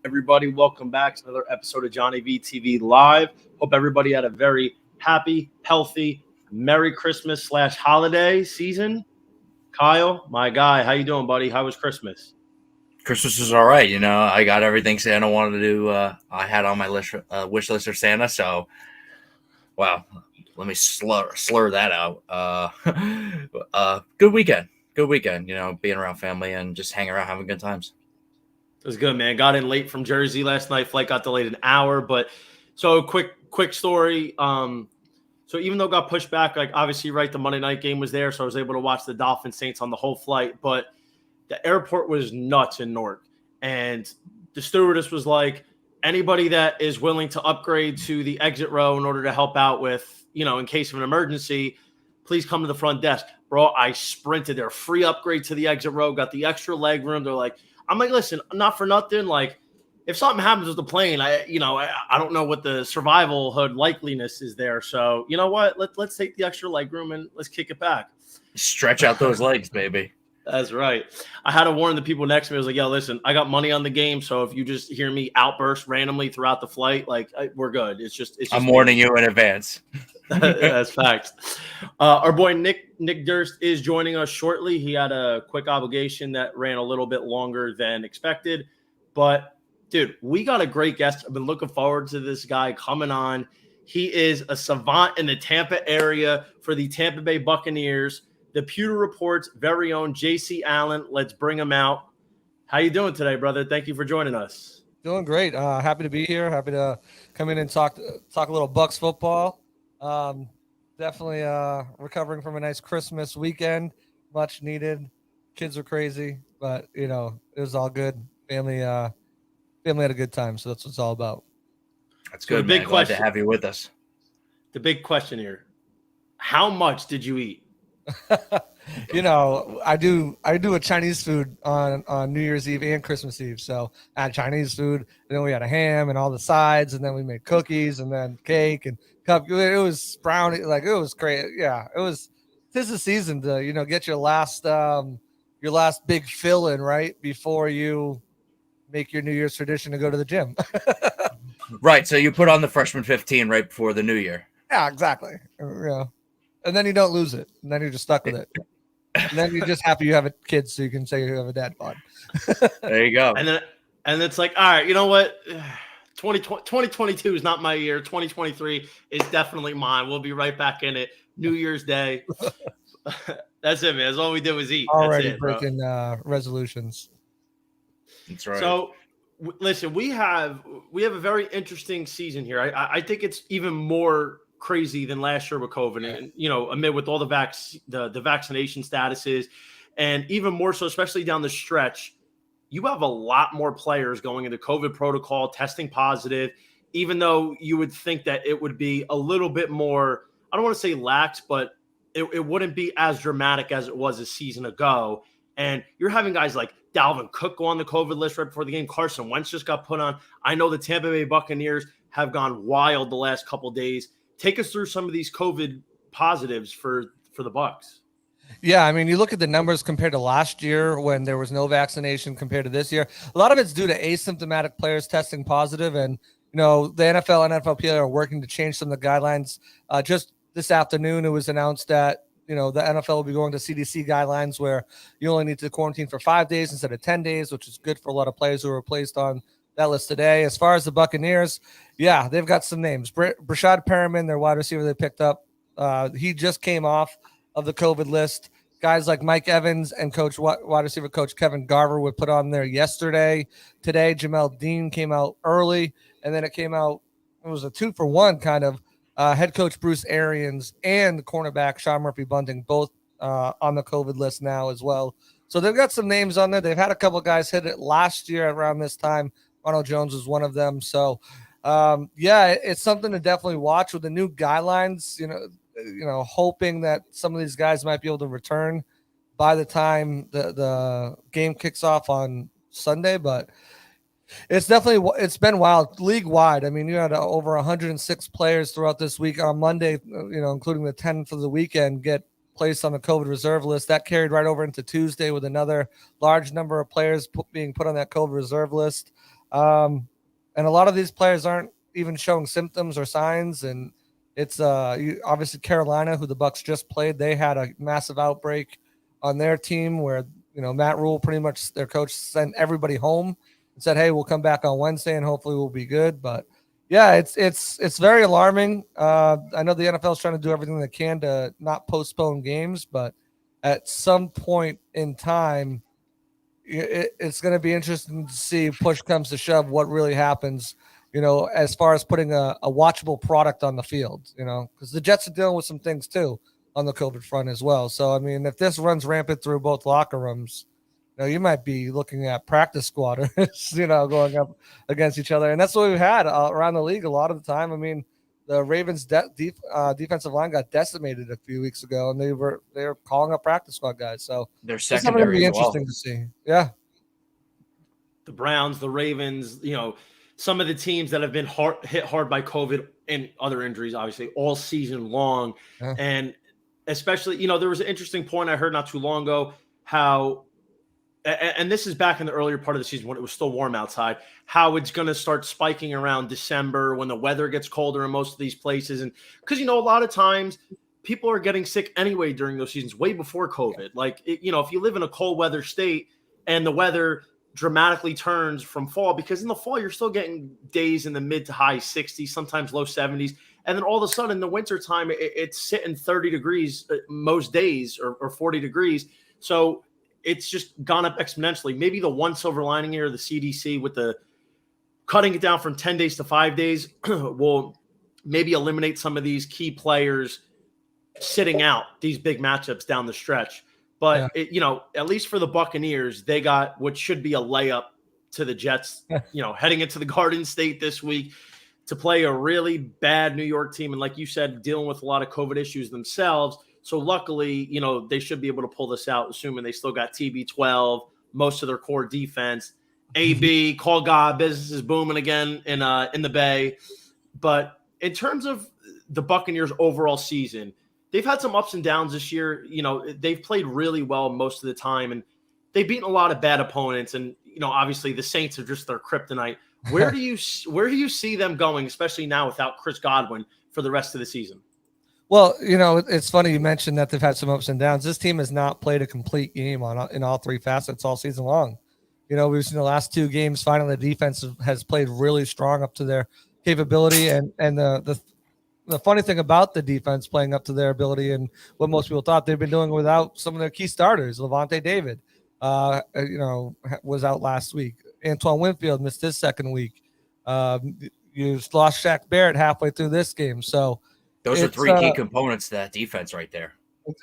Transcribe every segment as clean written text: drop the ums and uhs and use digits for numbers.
Everybody, welcome back to another episode of JohnnyVTV Live. Hope everybody had a very happy, healthy, Merry Christmas / holiday season. Kyle, my guy, how you doing, buddy? How was Christmas? Christmas was all right. I got everything Santa wanted to do. I had on my wish list for Santa. So, wow, let me slur that out. Good weekend. Being around family and just hanging around, having good times. It was good, man. Got in late from Jersey last night. Flight got delayed an hour, but so quick story. So even though it got pushed back, like obviously, right, the Monday night game was there, so I was able to watch the Dolphins Saints on the whole flight. But the airport was nuts in Newark, and the stewardess was like, anybody that is willing to upgrade to the exit row in order to help out with, in case of an emergency, please come to the front desk. Bro, I sprinted there. Free upgrade to the exit row, got the extra leg room. They're like, I'm like, listen, not for nothing. Like, if something happens with the plane, I don't know what the survival hood likeliness is there. So, you know what? Let's take the extra leg room and let's kick it back. Stretch out those legs, baby. That's right. I had to warn the people next to me. I was like, yo, listen, I got money on the game. So if you just hear me outburst randomly throughout the flight, we're good. It's just I'm warning you in advance. That's facts. Our boy Nick Durst is joining us shortly. He had a quick obligation that ran a little bit longer than expected. But, dude, we got a great guest. I've been looking forward to this guy coming on. He is a savant in the Tampa area for the Tampa Bay Buccaneers. The Pewter Report's very own JC Allen. Let's bring him out. How you doing today, brother? Thank you for joining us. Doing great. Happy to be here. Happy to come in and talk a little Bucs football. Definitely recovering from a nice Christmas weekend. Much needed. Kids are crazy, but it was all good. Family had a good time, so that's what it's all about. That's good. So the big question, glad to have you with us. The big question here: how much did you eat? I do a Chinese food on New Year's Eve and Christmas Eve. So I had Chinese food, and then we had a ham and all the sides, and then we made cookies and then cake and cup. It was brownie, it was great. Yeah, it was. This is the season to get your last big fill in right before you make your New Year's tradition to go to the gym. Right. So you put on the freshman 15 right before the New Year. Yeah, exactly. Yeah. And then you don't lose it. And then you're just stuck with it. And then you're just happy you have a kid so you can say you have a dad bod. There you go. And it's like, all right, you know what? 2022 is not my year. 2023 is definitely mine. We'll be right back in it. New Year's Day. That's it, man. That's all we did was eat. Already That's it, breaking resolutions. That's right. So, listen, we have a very interesting season here. I think it's even more crazy than last year with COVID, and amid with all the vaccination statuses, and even more so, especially down the stretch, you have a lot more players going into COVID protocol, testing positive, even though you would think that it would be a little bit more, I don't want to say lax, but it wouldn't be as dramatic as it was a season ago. And you're having guys like Dalvin Cook go on the COVID list right before the game. Carson Wentz just got put on. I know the Tampa Bay Buccaneers have gone wild the last couple of days. Take us through some of these COVID positives for the Bucs. Yeah, I mean, you look at the numbers compared to last year when there was no vaccination compared to this year. A lot of it's due to asymptomatic players testing positive, and the NFL and NFLPA are working to change some of the guidelines. Just this afternoon, it was announced that the NFL will be going to CDC guidelines where you only need to quarantine for 5 days instead of 10 days, which is good for a lot of players who were placed on that list today. As far as the Buccaneers, yeah, they've got some names. Brashad Perriman, their wide receiver they picked up, he just came off of the COVID list. Guys like Mike Evans and wide receiver coach Kevin Garver were put on there yesterday. Today, Jamel Dean came out early, and then it was a 2-for-1 kind of. Head coach Bruce Arians and cornerback Sean Murphy-Bunting both on the COVID list now as well. So they've got some names on there. They've had a couple of guys hit it last year around this time. Ronald Jones was one of them. So, it's something to definitely watch with the new guidelines, hoping that some of these guys might be able to return by the time the game kicks off on Sunday. But it's been wild league wide. I mean, you had over 106 players throughout this week on Monday, including the 10 for the weekend, get placed on the COVID reserve list. That carried right over into Tuesday with another large number of players being put on that COVID reserve list. And a lot of these players aren't even showing symptoms or signs. And it's obviously Carolina, who the Bucs just played. They had a massive outbreak on their team where, Matt Rule, pretty much their coach, sent everybody home and said, "Hey, we'll come back on Wednesday and hopefully we'll be good." But yeah, it's very alarming. I know the NFL is trying to do everything they can to not postpone games, but at some point in time, it's going to be interesting to see, push comes to shove, what really happens, as far as putting a watchable product on the field, because the Jets are dealing with some things too on the COVID front as well. So, I mean, if this runs rampant through both locker rooms, you might be looking at practice squatters, going up against each other. And that's what we've had around the league a lot of the time. I mean, the Ravens defensive line got decimated a few weeks ago, and they were calling up practice squad guys. So Their it's going to secondary be as well. interesting to see. Yeah. The Browns, the Ravens, some of the teams that have been hit hard by COVID and other injuries, obviously, all season long. Yeah. And especially, there was an interesting point I heard not too long ago, how, and this is back in the earlier part of the season when it was still warm outside, how it's going to start spiking around December when the weather gets colder in most of these places. And because, a lot of times people are getting sick anyway during those seasons way before COVID. Like, if you live in a cold weather state and the weather dramatically turns from fall, because in the fall you're still getting days in the mid to high 60s, sometimes low 70s. And then all of a sudden in the wintertime, it's sitting 30 degrees most days or 40 degrees. So it's just gone up exponentially. Maybe the one silver lining here, the CDC, with the cutting it down from 10 days to 5 days, will maybe eliminate some of these key players sitting out these big matchups down the stretch. But, at least for the Buccaneers, they got what should be a layup to the Jets, heading into the Garden State this week to play a really bad New York team. And like you said, dealing with a lot of COVID issues themselves. So luckily, they should be able to pull this out, assuming they still got TB12, most of their core defense. AB, call God, business is booming again in the Bay. But in terms of the Buccaneers' overall season, they've had some ups and downs this year. They've played really well most of the time, and they've beaten a lot of bad opponents. And, obviously the Saints are just their kryptonite. Where do you see them going, especially now without Chris Godwin, for the rest of the season? Well, it's funny you mentioned that they've had some ups and downs. This team has not played a complete game in all three facets all season long. We've seen the last two games. Finally, the defense has played really strong up to their capability, and the funny thing about the defense playing up to their ability and what most people thought, they've been doing without some of their key starters. Levante David, was out last week. Antoine Winfield missed his second week. You lost Shaq Barrett halfway through this game. So those are three key components to that defense right there.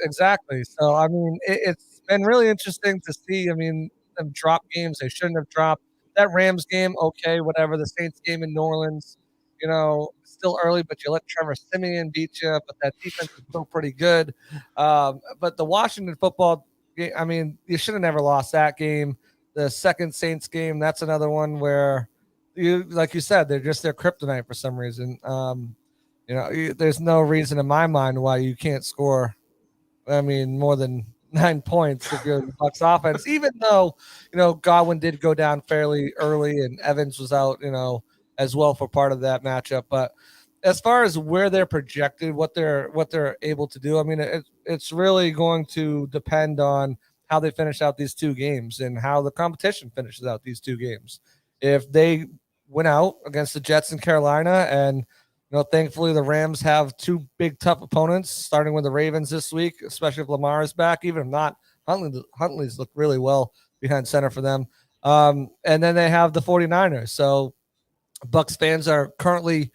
Exactly. So, I mean, it's been really interesting to see. I mean, them drop games they shouldn't have dropped. That Rams game, okay, whatever. The Saints game in New Orleans, still early, but you let Trevor Siemian beat you, but that defense is still pretty good. But the Washington football game, I mean, you should have never lost that game. The second Saints game, that's another one where like you said, they're just their kryptonite for some reason. There's no reason in my mind why you can't score, more than 9 points if you're the Bucs offense, even though, Godwin did go down fairly early and Evans was out, as well for part of that matchup. But as far as where they're projected, what they're able to do, it's really going to depend on how they finish out these two games and how the competition finishes out these two games. If they win out against the Jets and Carolina, and thankfully the Rams have two big tough opponents, starting with the Ravens this week, especially if Lamar is back. Even if not, Huntley's looked really well behind center for them. And then they have the 49ers. So Bucs fans are currently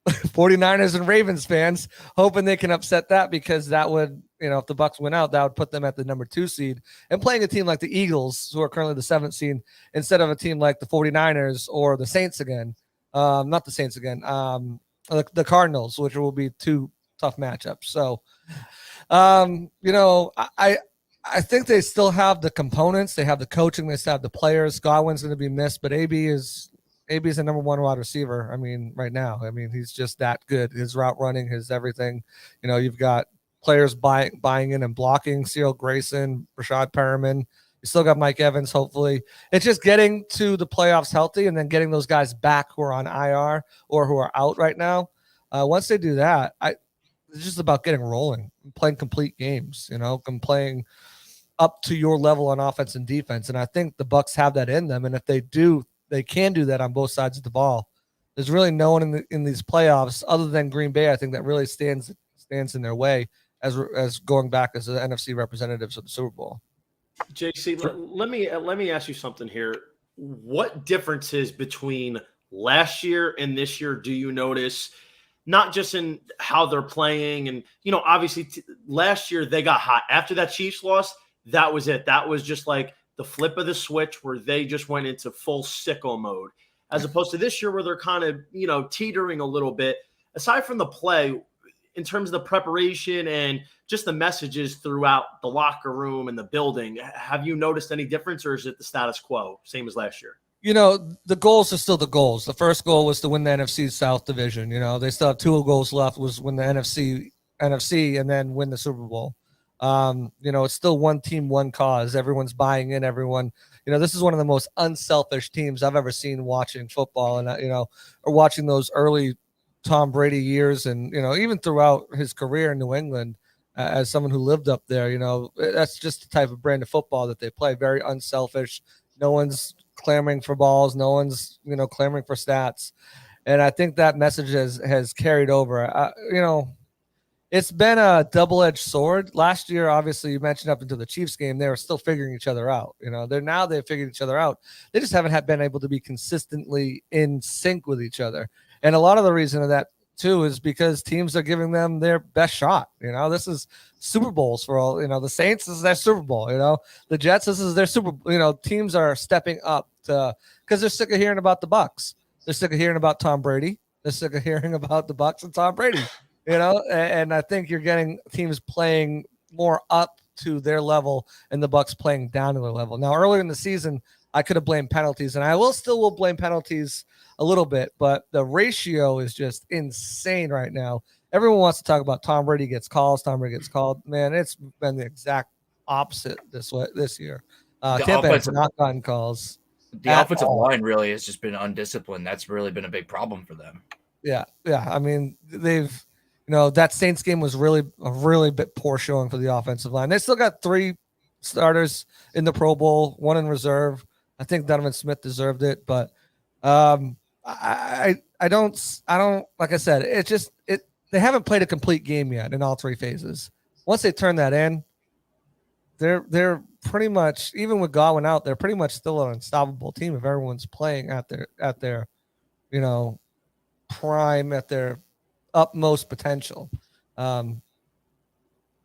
49ers and Ravens fans, hoping they can upset that, because that would, if the Bucs win out, that would put them at the number 2 seed and playing a team like the Eagles, who are currently the 7th seed, instead of a team like the 49ers or the Saints again. Not the Saints again. The Cardinals, which will be two tough matchups. So, I think they still have the components. They have the coaching. They still have the players. Godwin's going to be missed, but AB is the number 1 wide receiver. Right now, he's just that good. His route running, his everything. You've got players buying in and blocking. Cyril Grayson, Rashad Perriman. You still got Mike Evans, hopefully. It's just getting to the playoffs healthy and then getting those guys back who are on IR or who are out right now. Once they do that, it's just about getting rolling, playing complete games, and playing up to your level on offense and defense. And I think the Bucs have that in them. And if they do, they can do that on both sides of the ball. There's really no one in these playoffs other than Green Bay, I think, that really stands in their way as going back as the NFC representatives of the Super Bowl. JC, let me ask you something here. What differences between last year and this year do you notice? Not just in how they're playing, and obviously last year they got hot after that Chiefs loss. That was it. That was just like the flip of the switch where they just went into full sicko mode, as opposed to this year where they're kind of teetering a little bit. Aside from the play, in terms of the preparation and just the messages throughout the locker room and the building, have you noticed any difference, or is it the status quo, same as last year? The goals are still the goals. The first goal was to win the NFC South division. They still have 2 goals left, was win the NFC and then win the Super Bowl. It's still one team, one cause. Everyone's buying in. Everyone, this is one of the most unselfish teams I've ever seen watching football, and or watching those early Tom Brady years, and even throughout his career in New England, as someone who lived up there, that's just the type of brand of football that they play. Very unselfish. No one's clamoring for balls. No one's clamoring for stats, and I think that message has carried over. It's been a double-edged sword. Last year, obviously, you mentioned up until the Chiefs game, they were still figuring each other out. They've figured each other out. They just haven't been able to be consistently in sync with each other. And a lot of the reason of that, too, is because teams are giving them their best shot. This is Super Bowls for all. The Saints, this is their Super Bowl. The Jets, this is their Super Bowl. Teams are stepping up because they're sick of hearing about the Bucs. They're sick of hearing about Tom Brady. They're sick of hearing about the Bucs and Tom Brady. And I think you're getting teams playing more up to their level and the Bucs playing down to their level. Now, earlier in the season, I could have blamed penalties, and I will blame penalties a little bit, but the ratio is just insane right now. Everyone wants to talk about Tom Brady gets calls. Tom Brady gets called. Man, it's been the exact opposite this year. Tampa has not gotten calls. The offensive line really has just been undisciplined. That's really been a big problem for them. Yeah. I mean, they've. That Saints game was really a really bit poor showing for the offensive line. They still got 3 starters in the Pro Bowl, 1 in reserve. I think Donovan Smith deserved it, but I don't like I said, they haven't played a complete game yet in all 3 phases. Once they turn that in, they're pretty much, even with Godwin out, they're pretty much still an unstoppable team if everyone's playing at their prime, at their utmost potential.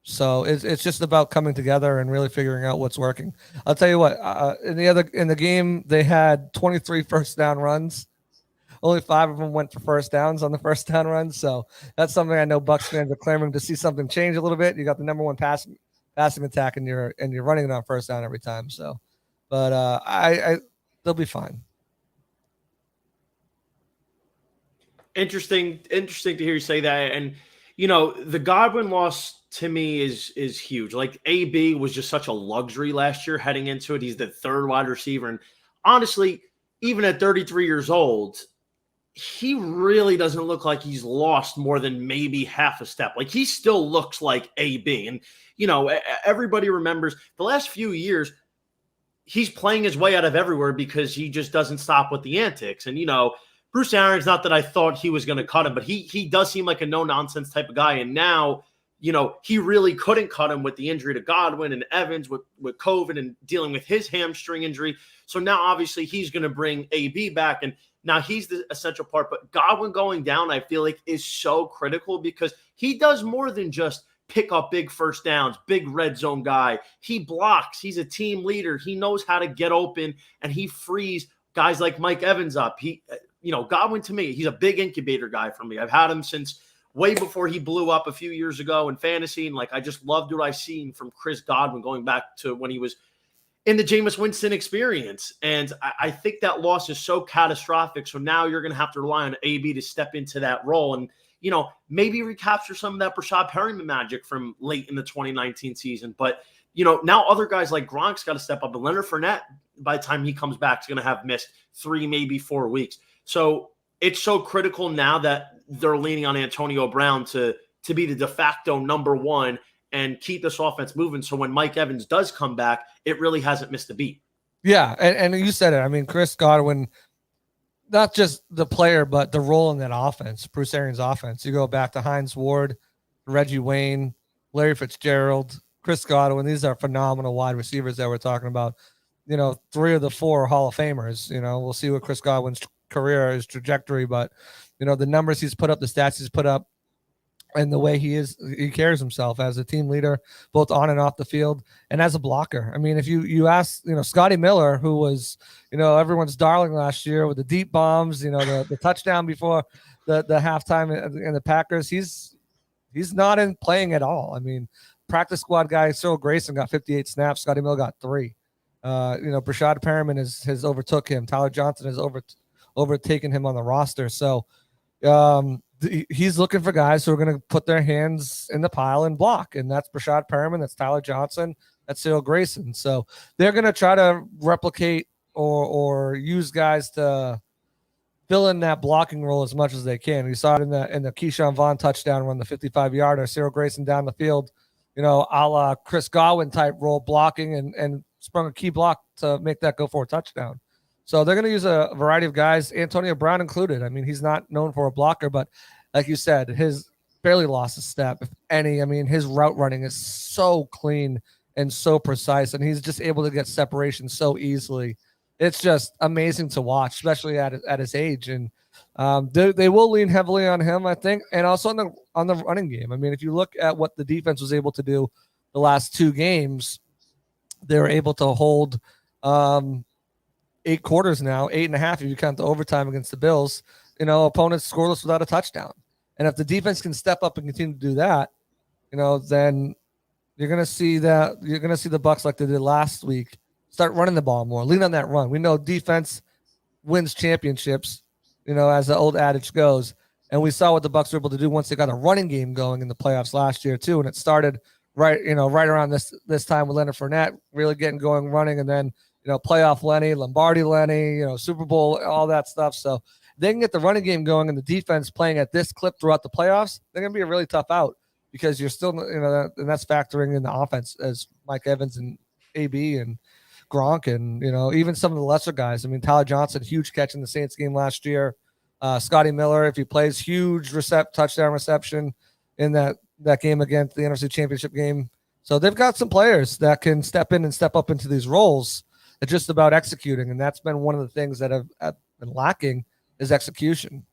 So it's just about coming together and really figuring out what's working. I'll tell you what, in the game, they had 23 first down runs. Only 5 of them went for first downs on the first down runs. So that's something I know Bucs fans are clamoring to see something change a little bit. You got the number 1 passing attack, and you're running it on first down every time. So, but they'll be fine. Interesting to hear you say that. And the Godwin loss to me is huge. Like, AB was just such a luxury last year heading into it. He's the 3rd wide receiver, and honestly, even at 33 years old, he really doesn't look like he's lost more than maybe half a step. Like, he still looks like AB. And everybody remembers the last few years, he's playing his way out of everywhere because he just doesn't stop with the antics. And Bruce Arians, not that I thought he was going to cut him, but he does seem like a no-nonsense type of guy. And now, he really couldn't cut him with the injury to Godwin and Evans with COVID and dealing with his hamstring injury. So now, obviously, he's going to bring AB back, and now he's the essential part. But Godwin going down, I feel like, is so critical because he does more than just pick up big first downs, big red zone guy. He blocks. He's a team leader. He knows how to get open, and he frees guys like Mike Evans up. Godwin, to me, he's a big incubator guy for me. I've had him since way before he blew up a few years ago in fantasy. And I just loved what I've seen from Chris Godwin going back to when he was in the Jameis Winston experience. And I think that loss is so catastrophic. So now you're going to have to rely on AB to step into that role and, maybe recapture some of that Brashad Perryman magic from late in the 2019 season. But now other guys like Gronk's got to step up, and Leonard Fournette, by the time he comes back, is going to have missed 3, maybe 4 weeks. So it's so critical now that they're leaning on Antonio Brown to be the de facto number one and keep this offense moving. So when Mike Evans does come back, it really hasn't missed a beat. Yeah, and you said it. I mean, Chris Godwin, not just the player, but the role in that offense, Bruce Arians' offense. You go back to Hines Ward, Reggie Wayne, Larry Fitzgerald, Chris Godwin. These are phenomenal wide receivers that we're talking about. 3 of the 4 Hall of Famers. We'll see what Chris Godwin's career, his trajectory, but the numbers he's put up, the stats he's put up, and the way he carries himself as a team leader, both on and off the field, and as a blocker. I mean, if you ask, Scotty Miller, who was, everyone's darling last year with the deep bombs, the touchdown before the halftime in the Packers, he's not in playing at all. I mean, practice squad guy, Cyril Grayson got 58 snaps. Scotty Miller got 3. Brashad Perriman has overtook him. Tyler Johnson has overtaken him on the roster. So, he's looking for guys who are going to put their hands in the pile and block. And that's Brashad Perriman. That's Tyler Johnson. That's Cyril Grayson. So they're going to try to replicate or use guys to fill in that blocking role as much as they can. We saw it in the Keyshawn Vaughn touchdown run, the 55-yarder, Cyril Grayson down the field, a la Chris Godwin type role, blocking and sprung a key block to make that go for a touchdown. So they're going to use a variety of guys, Antonio Brown included. I mean, he's not known for a blocker, but like you said, his barely lost a step, if any. I mean, his route running is so clean and so precise, and he's just able to get separation so easily. It's just amazing to watch, especially at his age. And they will lean heavily on him, I think, and also on the running game. I mean, if you look at what the defense was able to do the last 2 games, they were able to hold 8 quarters now, 8.5 if you count the overtime against the Bills, opponents scoreless without a touchdown. And if the defense can step up and continue to do that, then you're going to see the Bucs like they did last week, start running the ball more, lean on that run. We know defense wins championships, as the old adage goes. And we saw what the Bucs were able to do once they got a running game going in the playoffs last year too. And it started right around this time with Leonard Fournette really getting going, running, and then playoff Lenny, Lombardi Lenny, Super Bowl, all that stuff. So they can get the running game going and the defense playing at this clip throughout the playoffs. They're going to be a really tough out because you're still, and that's factoring in the offense as Mike Evans and AB and Gronk and, even some of the lesser guys. I mean, Tyler Johnson, huge catch in the Saints game last year. Scotty Miller, if he plays, huge touchdown reception in that game against the NFC Championship game. So they've got some players that can step in and step up into these roles. It's just about executing, and that's been one of the things that have been lacking is execution.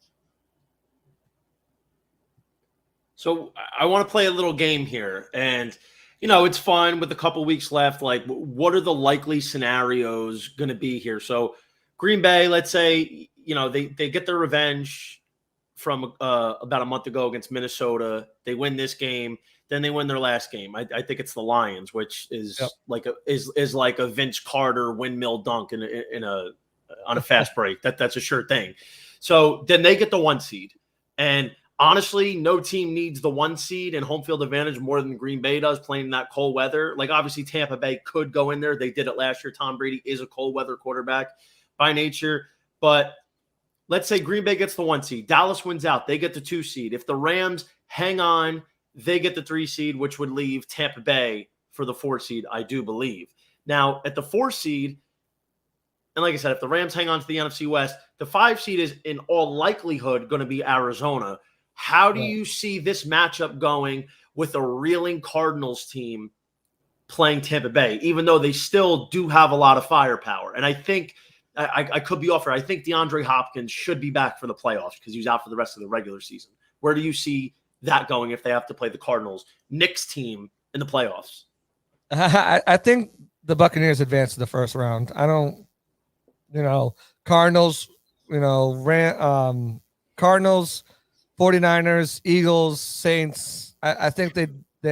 So I want to play a little game here, and it's fun with a couple weeks left. Like, what are the likely scenarios going to be here? So Green Bay, let's say, they get their revenge from about a month ago against Minnesota. They win this game. Then they win their last game. I think it's the Lions, which is like a Vince Carter windmill dunk on a fast break. That's a sure thing. So then they get the 1 seed. And honestly, no team needs the 1 seed and home field advantage more than Green Bay does playing in that cold weather. Like, obviously Tampa Bay could go in there. They did it last year. Tom Brady is a cold weather quarterback by nature. But let's say Green Bay gets the 1 seed. Dallas wins out. They get the 2 seed. If the Rams hang on, they get the 3 seed, which would leave Tampa Bay for the 4 seed, I do believe. Now, at the 4 seed, and like I said, if the Rams hang on to the NFC West, the 5 seed is in all likelihood going to be Arizona. How do you see this matchup going with a reeling Cardinals team playing Tampa Bay, even though they still do have a lot of firepower? And I think I could be off. I think DeAndre Hopkins should be back for the playoffs because he's out for the rest of the regular season. Where do you see that going if they have to play the Cardinals, Nick's team, in the playoffs? I think the Buccaneers advance to the first round. I don't, Cardinals, Cardinals, 49ers, Eagles, Saints. I think they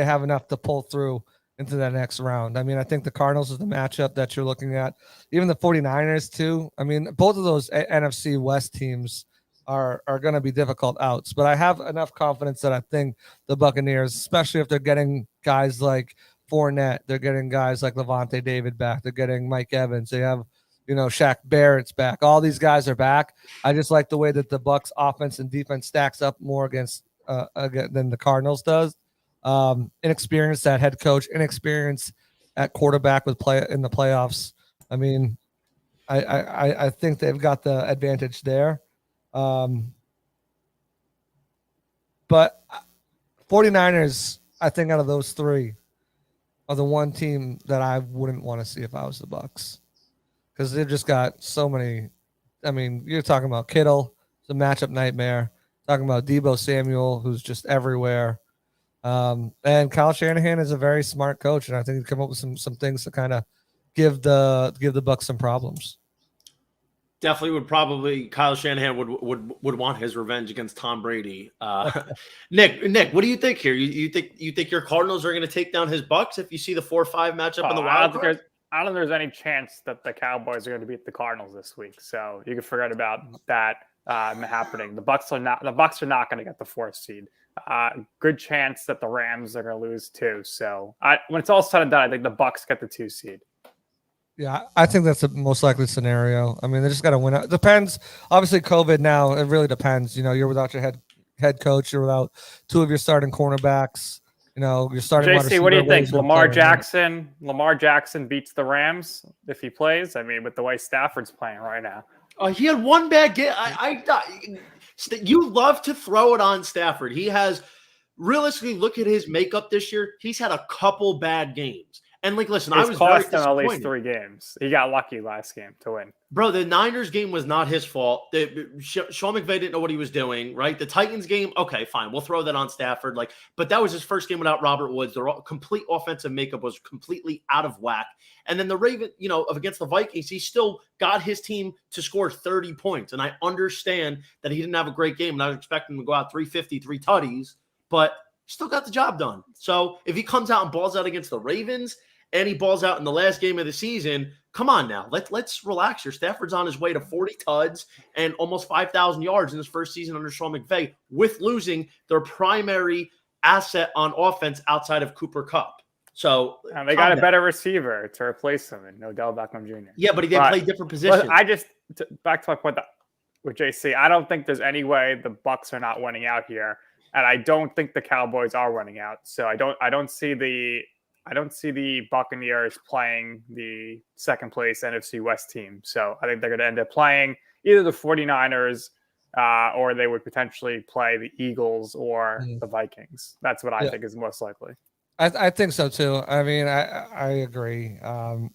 have enough to pull through into that next round. I mean, I think the Cardinals is the matchup that you're looking at. Even the 49ers too. I mean, both of those NFC West teams are going to be difficult outs, but I have enough confidence that I think the Buccaneers, especially if they're getting guys like Fournette. They're getting guys like Levante David back. They're getting Mike Evans. They have, Shaq Barrett's back. All these guys are back. I just like the way that the Bucs offense and defense stacks up more against than the Cardinals does. Inexperience at head coach, inexperience at quarterback with play in the playoffs. I mean, I think they've got the advantage there. But 49ers, I think out of those three, are the one team that I wouldn't want to see if I was the Bucs, because they've just got so many. I mean, you're talking about Kittle, it's a matchup nightmare. Talking about Deebo Samuel, who's just everywhere. And Kyle Shanahan is a very smart coach, and I think he'd come up with some things to kind of give the Bucs some problems. Definitely would probably Kyle Shanahan would want his revenge against Tom Brady. Nick, what do you think here? You think your Cardinals are going to take down his Bucs if you see the 4-5 matchup in the wild card? I don't think there's any chance that the Cowboys are going to beat the Cardinals this week. So you can forget about that happening. The Bucs are not going to get the 4th seed. Good chance that the Rams are going to lose too. So when it's all said and done, I think the Bucs get the 2 seed. Yeah, I think that's the most likely scenario. I mean, they just got to win out. Depends. Obviously, COVID now, it really depends. You're without your head coach. You're without 2 of your starting cornerbacks. You're starting. JC, what do you think? Lamar Jackson beats the Rams if he plays? I mean, with the way Stafford's playing right now. He had one bad game. You love to throw it on Stafford. He has, realistically, look at his makeup this year. He's had a couple bad games. And listen, I was very disappointed. At least 3 games. He got lucky last game to win. Bro, the Niners game was not his fault. Sean McVay didn't know what he was doing, right? The Titans game, okay, fine. We'll throw that on Stafford. But that was his first game without Robert Woods. Their complete offensive makeup was completely out of whack. And then the Ravens, against the Vikings, he still got his team to score 30 points. And I understand that he didn't have a great game, and I was expecting him to go out 350, 3 tutties, but still got the job done. So if he comes out and balls out against the Ravens, and he balls out in the last game of the season, come on now. Let's relax here. Stafford's on his way to 40 tuds and almost 5,000 yards in his first season under Sean McVay, with losing their primary asset on offense outside of Cooper Kupp. So and they got a better receiver to replace him, and Odell Beckham Jr. Yeah, but they play different positions. Back to my point with JC, I don't think there's any way the Bucs are not winning out here, and I don't think the Cowboys are winning out. So I don't see the Buccaneers playing the second place NFC West team. So I think they're going to end up playing either the 49ers or they would potentially play the Eagles or the Vikings. That's what I think is most likely. I think so too. I mean, I agree.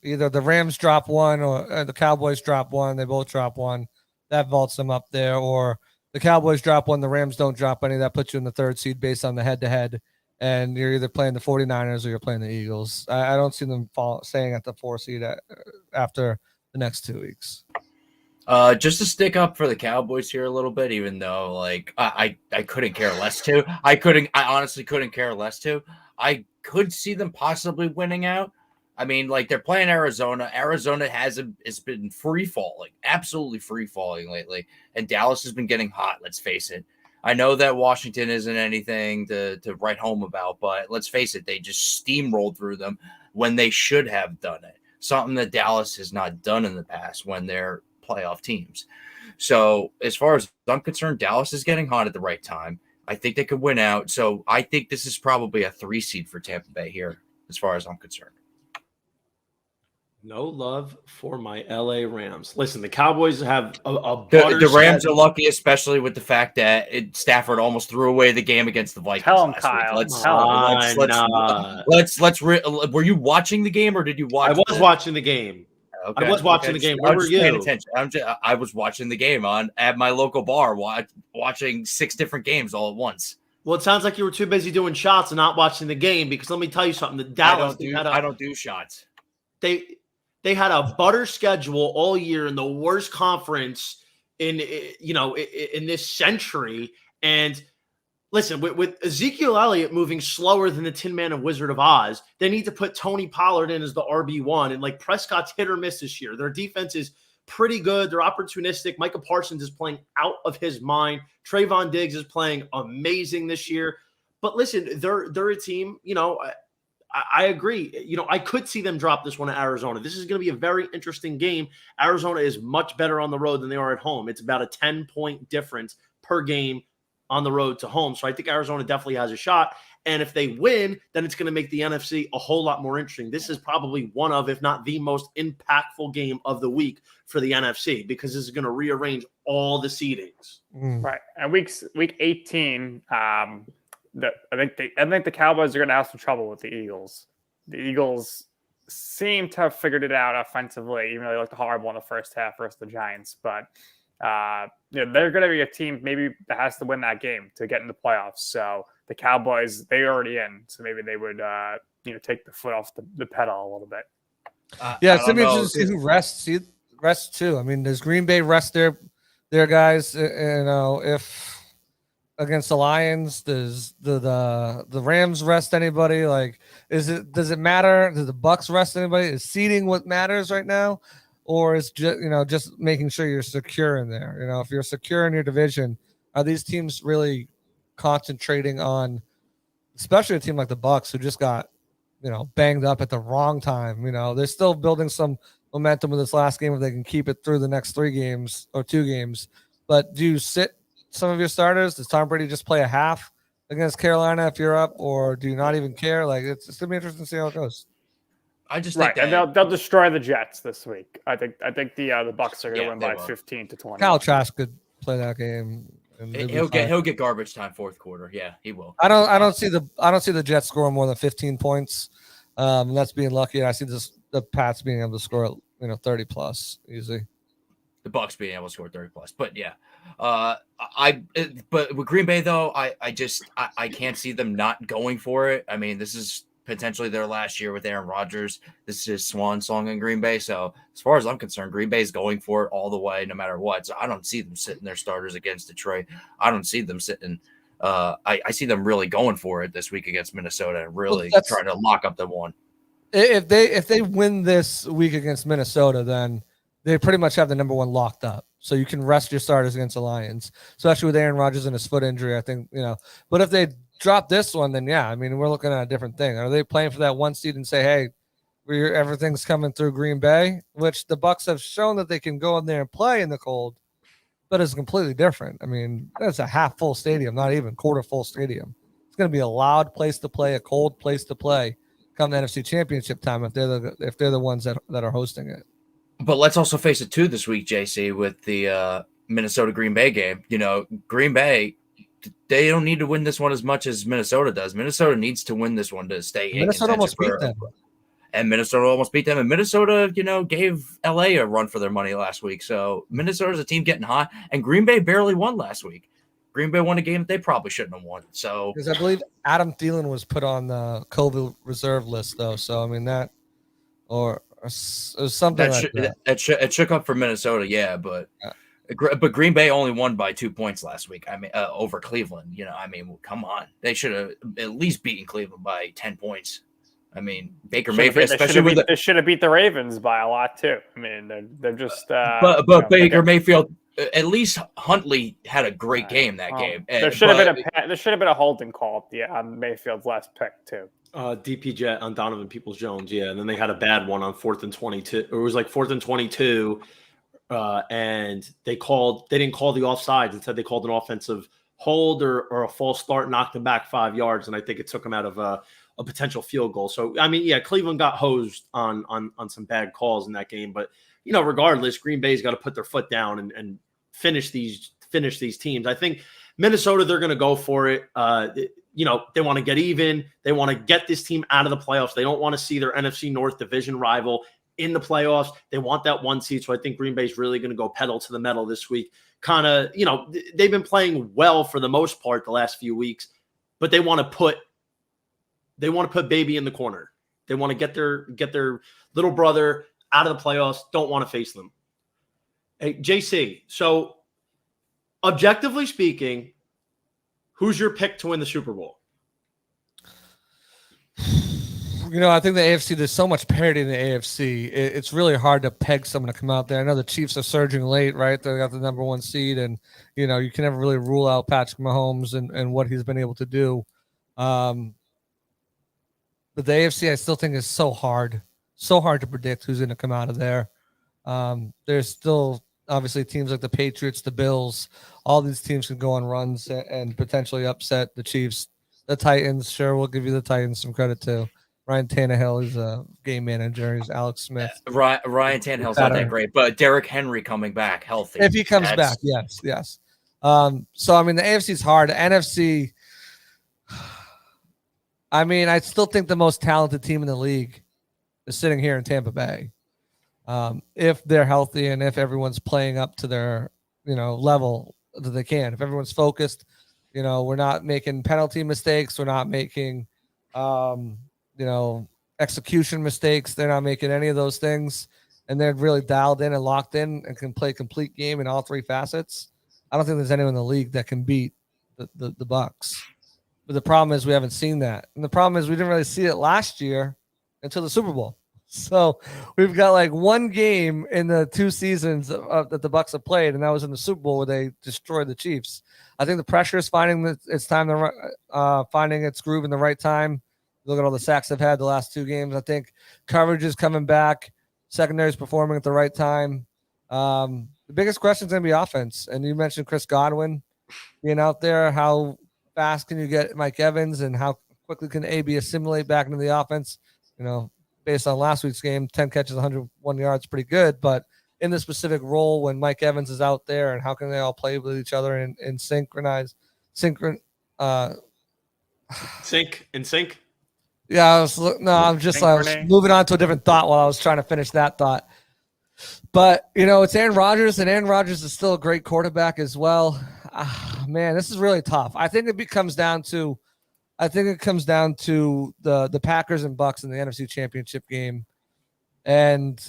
Either the Rams drop one or the Cowboys drop one. They both drop one. That vaults them up there. Or the Cowboys drop one. The Rams don't drop any. That puts you in the 3rd seed based on the head-to-head. And you're either playing the 49ers or you're playing the Eagles. I don't see them staying at the 4 seed after the next 2 weeks. Just to stick up for the Cowboys here a little bit, even though I couldn't care less to. I honestly couldn't care less to. I could see them possibly winning out. I mean, they're playing Arizona. Arizona has been free falling, absolutely free falling lately, and Dallas has been getting hot. Let's face it. I know that Washington isn't anything to write home about, but let's face it, they just steamrolled through them when they should have done it. Something that Dallas has not done in the past when they're playoff teams. So as far as I'm concerned, Dallas is getting hot at the right time. I think they could win out. So I think this is probably a 3 seed for Tampa Bay here, as far as I'm concerned. No love for my LA Rams. Listen, the Cowboys have the Rams are lucky, especially with the fact that Stafford almost threw away the game against the Vikings. Tell him, Kyle. Were you watching the game or did you watch? I was watching the game. Okay. I was watching the game. Where were you? Paying attention. I was watching the game at my local bar, watching 6 different games all at once. Well, it sounds like you were too busy doing shots and not watching the game, because let me tell you something. The Dallas, I don't do shots. They had a butter schedule all year in the worst conference in this century. And listen, with Ezekiel Elliott moving slower than the Tin Man of Wizard of Oz, they need to put Tony Pollard in as the RB1. And Prescott's hit or miss this year. Their defense is pretty good. They're opportunistic. Micah Parsons is playing out of his mind. Trayvon Diggs is playing amazing this year. But listen, they're a team, I agree. I could see them drop this one to Arizona. This is going to be a very interesting game. Arizona is much better on the road than they are at home. It's about a 10-point difference per game on the road to home. So I think Arizona definitely has a shot. And if they win, then it's going to make the NFC a whole lot more interesting. This is probably one of, if not the most impactful game of the week for the NFC, because this is going to rearrange all the seedings. Right. And week 18, I think the Cowboys are going to have some trouble with the Eagles. The Eagles seem to have figured it out offensively, even though they looked horrible in the first half versus the Giants. But they're going to be a team maybe that has to win that game to get in the playoffs. So the Cowboys, they're already in, so maybe they would take the foot off the pedal a little bit. It's gonna be interesting to see who rests too. I mean, does Green Bay rest their guys? If against the Lions, does the Rams rest anybody? Like, does it matter? Does the Bucs rest anybody? Is seeding what matters right now, or is just making sure you're secure in there? If you're secure in your division, are these teams really concentrating on, especially a team like the Bucs, who just got banged up at the wrong time? They're still building some momentum with this last game if they can keep it through the next 3 games or 2 games. But do you sit some of your starters? Does Tom Brady just play a half against Carolina if you're up, or do you not even care? Like, it's gonna be interesting to see how it goes. I just think and they'll destroy the Jets this week. I think the Bucs are going to win by 15-20. Kyle Trask could play that game. And he'll get garbage time fourth quarter. Yeah, he will. I don't see the Jets scoring more than 15 points. That's being lucky. I see the Pats being able to score 30 plus easy. The Bucs being able to score 30 plus, but yeah, but with Green Bay though, I can't see them not going for it. I mean, this is potentially their last year with Aaron Rodgers. This is his swan song in Green Bay. So as far as I'm concerned, Green Bay is going for it all the way, no matter what. So I don't see them sitting their starters against Detroit. I don't see them sitting. I see them really going for it this week against Minnesota and really trying to lock up the one. If they win this week against Minnesota, then they pretty much have the number 1 locked up. So you can rest your starters against the Lions, especially with Aaron Rodgers and his foot injury. I think, but if they drop this one, then yeah, I mean, we're looking at a different thing. Are they playing for that 1 seed and say, hey, everything's coming through Green Bay, which the Bucs have shown that they can go in there and play in the cold, but it's completely different. I mean, that's a half full stadium, not even quarter full stadium. It's going to be a loud place to play, a cold place to play come the NFC Championship time if they're the ones that are hosting it. But let's also face it too this week, JC, with the Minnesota Green Bay game. Green Bay, they don't need to win this one as much as Minnesota does. Minnesota needs to win this one to stay in. Minnesota almost beat them. And Minnesota almost beat them. And Minnesota, gave LA a run for their money last week. So Minnesota's a team getting hot. And Green Bay barely won last week. Green Bay won a game that they probably shouldn't have won. So because I believe Adam Thielen was put on the COVID reserve list, though. So I mean that, or something it shook up for Minnesota, yeah, but Green Bay only won by 2 points last week. I mean, over Cleveland. Come on, they should have at least beaten Cleveland by 10 points. I mean, Baker Mayfield, especially they should have beat the Ravens by a lot too. I mean, they're just. But Baker Mayfield, at least Huntley had a great game that game. There should have been a holding call on Mayfield's last pick too. DP jet on Donovan Peoples-Jones, yeah, and then they had a bad one on 4th and 22. It was like 4th and 22, and they didn't call the offsides. Instead, they called an offensive hold or a false start, knocked them back 5 yards, and I think it took them out of a potential field goal. So I mean, yeah, Cleveland got hosed on some bad calls in that game, but regardless, Green Bay's got to put their foot down and finish these teams. I think Minnesota, they're going to go for it. They want to get even. They want to get this team out of the playoffs. They don't want to see their NFC North division rival in the playoffs. They want that 1 seed. So I think Green Bay's really going to go pedal to the metal this week. Kind of, they've been playing well for the most part the last few weeks, but they want to put baby in the corner. They want to get their little brother out of the playoffs. Don't want to face them. Hey, JC. So objectively speaking, who's your pick to win the Super Bowl? I think the AFC, there's so much parity in the AFC. It's really hard to peg someone to come out there. I know the Chiefs are surging late, right? They got the number 1 seed, and, you can never really rule out Patrick Mahomes and what he's been able to do. The But the AFC, I still think is so hard to predict who's going to come out of there. There's still obviously teams like the Patriots, the Bills, all these teams can go on runs and potentially upset the Chiefs. The Titans, sure, we'll give you the Titans some credit too. Ryan Tannehill is a game manager. He's Alex Smith. Ryan Tannehill's not that great, but Derrick Henry coming back healthy. If he comes back, yes. So, I mean, the AFC is hard. The NFC, I mean, I still think the most talented team in the league is sitting here in Tampa Bay. If they're healthy and if everyone's playing up to their, level that they can. If everyone's focused, we're not making penalty mistakes. We're not making, execution mistakes. They're not making any of those things. And they're really dialed in and locked in and can play a complete game in all three facets. I don't think there's anyone in the league that can beat the Bucs. But the problem is we haven't seen that. And the problem is we didn't really see it last year until the Super Bowl. So we've got like one game in the 2 seasons that the Bucs have played, and that was in the Super Bowl where they destroyed the Chiefs. I think the pressure is finding its time, finding its groove in the right time. Look at all the sacks they've had the last 2 games. I think coverage is coming back. Secondary is performing at the right time. The biggest question is going to be offense. And you mentioned Chris Godwin being out there. How fast can you get Mike Evans, and how quickly can AB assimilate back into the offense? Based on last week's game, 10 catches, 101 yards, pretty good. But in the specific role when Mike Evans is out there, and how can they all play with each other and sync? Yeah, I'm just I was moving on to a different thought while I was trying to finish that thought. But, it's Aaron Rodgers, and Aaron Rodgers is still a great quarterback as well. Man, this is really tough. I think it comes down to the Packers and Bucs in the NFC Championship game. And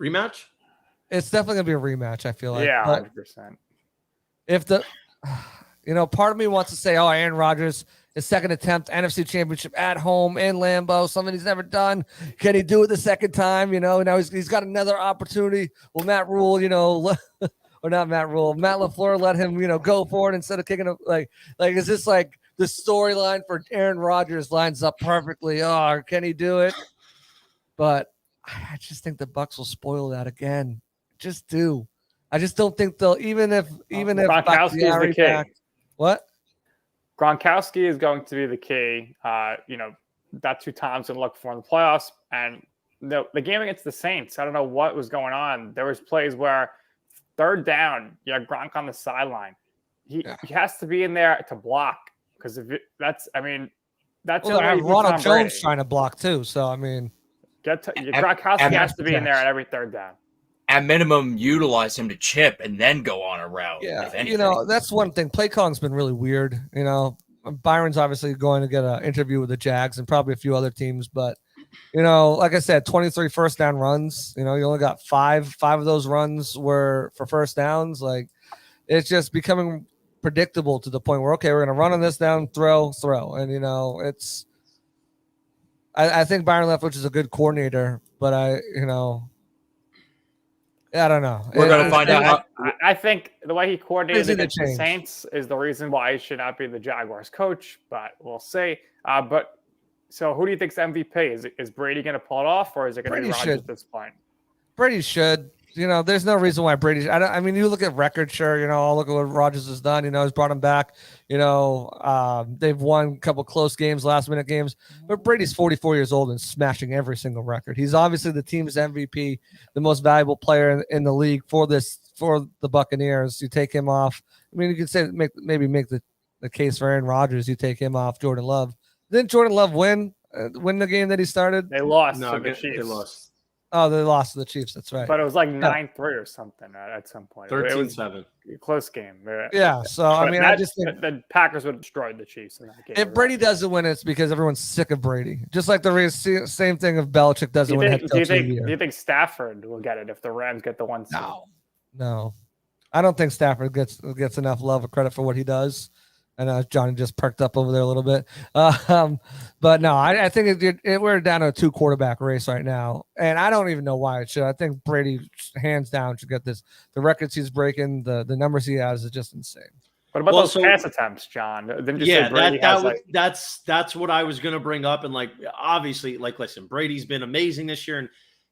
rematch? It's definitely going to be a rematch, I feel like. Yeah, 100%. If part of me wants to say, Aaron Rodgers, his second attempt, NFC Championship at home in Lambeau, something he's never done. Can he do it the second time? Now he's got another opportunity. Will Matt Rule, or not Matt Rule, Matt LaFleur let him, go for it instead of kicking it? Like, is this like the storyline for Aaron Rodgers lines up perfectly? Oh, can he do it? But I just think the Bucs will spoil that again. Just do. I just don't think they'll, even if Gronkowski is the key. What? Gronkowski is going to be the key. That's who Tom's going to look for in the playoffs. And the game against the Saints, I don't know what was going on. There was plays where third down, Gronk on the sideline. He has to be in there to block, because that's Ronald Jones trying to block too. So Gronkowski has to be in there at every third down. At minimum, utilize him to chip and then go on a route. Yeah, that's one thing. Play calling's been really weird. Byron's obviously going to get an interview with the Jags and probably a few other teams, but like I said, 23 first down runs. You only got five of those runs were for first downs. Like, it's just becoming predictable to the point where, okay, we're going to run on this down, throw. And, I think Byron Leftwich is a good coordinator, but I don't know. We're going to find out. I think the way he coordinated against the Saints is the reason why he should not be the Jaguars coach, but we'll see. So who do you think's MVP? Is Brady going to pull it off, or is it going to be Rodgers at this point? Brady should. There's no reason why Brady. You look at record, sure. I'll look at what Rodgers has done. He's brought him back. They've won a couple close games, last minute games. But Brady's 44 years old and smashing every single record. He's obviously the team's MVP, the most valuable player in the league for the Buccaneers. You take him off. You could say make the case for Aaron Rodgers. You take him off Jordan Love. Didn't Jordan Love win the game that he started? They lost. No, the Chiefs. They lost. Oh, they lost to the Chiefs. That's right. But it was like 9-3 or something at some point. 13-7. Close game. Yeah. So, I just think the Packers would have destroyed the Chiefs in that game. If Brady doesn't win, it's because everyone's sick of Brady. Just like the same thing if Belichick doesn't win. Do you think Stafford will get it if the Rams get the 1 seed? No. I don't think Stafford gets enough love or credit for what he does. I know Johnny just perked up over there a little bit. But no, I think we're down to a 2 quarterback race right now. And I don't even know why it should. I think Brady, hands down, should get this. The records he's breaking, the numbers he has is just insane. What about Well, those so- pass attempts, John? Didn't you Yeah, say Brady has like that's what I was gonna bring up. And like, obviously, like, listen, Brady's been amazing this year, and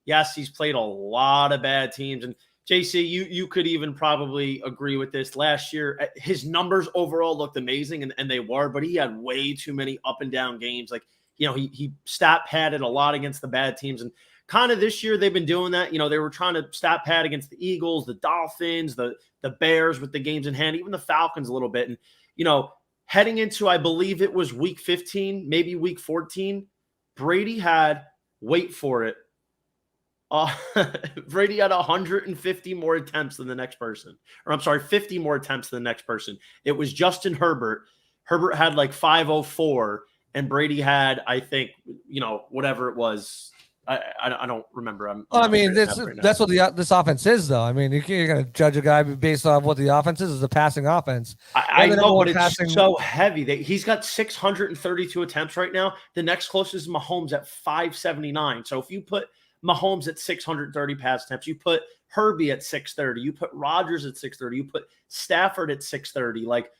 yes, he's played a lot of bad teams. And JC, you could even probably agree with this. Last year, his numbers overall looked amazing, and they were, but he had way too many up and down games. Like, he stat padded a lot against the bad teams, and kind of this year they've been doing that. They were trying to stat pad against the Eagles, the Dolphins, the Bears with the games in hand, even the Falcons a little bit. And heading into, I believe it was week 15, maybe week 14, Brady had, wait for it, Brady had 150 more attempts than the next person. Or I'm sorry, 50 more attempts than the next person. It was Justin Herbert. Herbert had like 504, and Brady had, I think, whatever it was. I don't remember. That's what this offense is, though. I mean, you're going to judge a guy based on what the offense is. It's a passing offense. I know, but it's so heavy. He's got 632 attempts right now. The next closest is Mahomes at 579. So if you put Mahomes at 630 pass attempts, you put Herbie at 630, you put Rodgers at 630, you put Stafford at 630. Like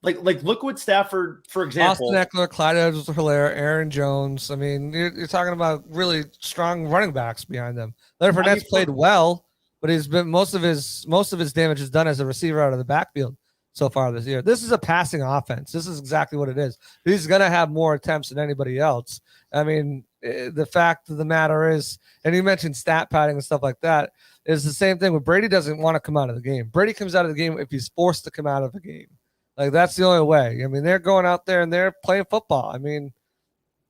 look what Stafford, for example. Austin Eckler, Clyde Edwards-Helaire, Aaron Jones. I mean, you're talking about really strong running backs behind them. Leonard Fournette's played well, but he's been most of his damage is done as a receiver out of the backfield so far this year. This is a passing offense. This is exactly what it is. He's going to have more attempts than anybody else. I mean, the fact of the matter is, and you mentioned stat padding and stuff like that, is the same thing. When Brady doesn't want to come out of the game. Brady comes out of the game if he's forced to come out of the game. Like, that's the only way. I mean, they're going out there and they're playing football. I mean,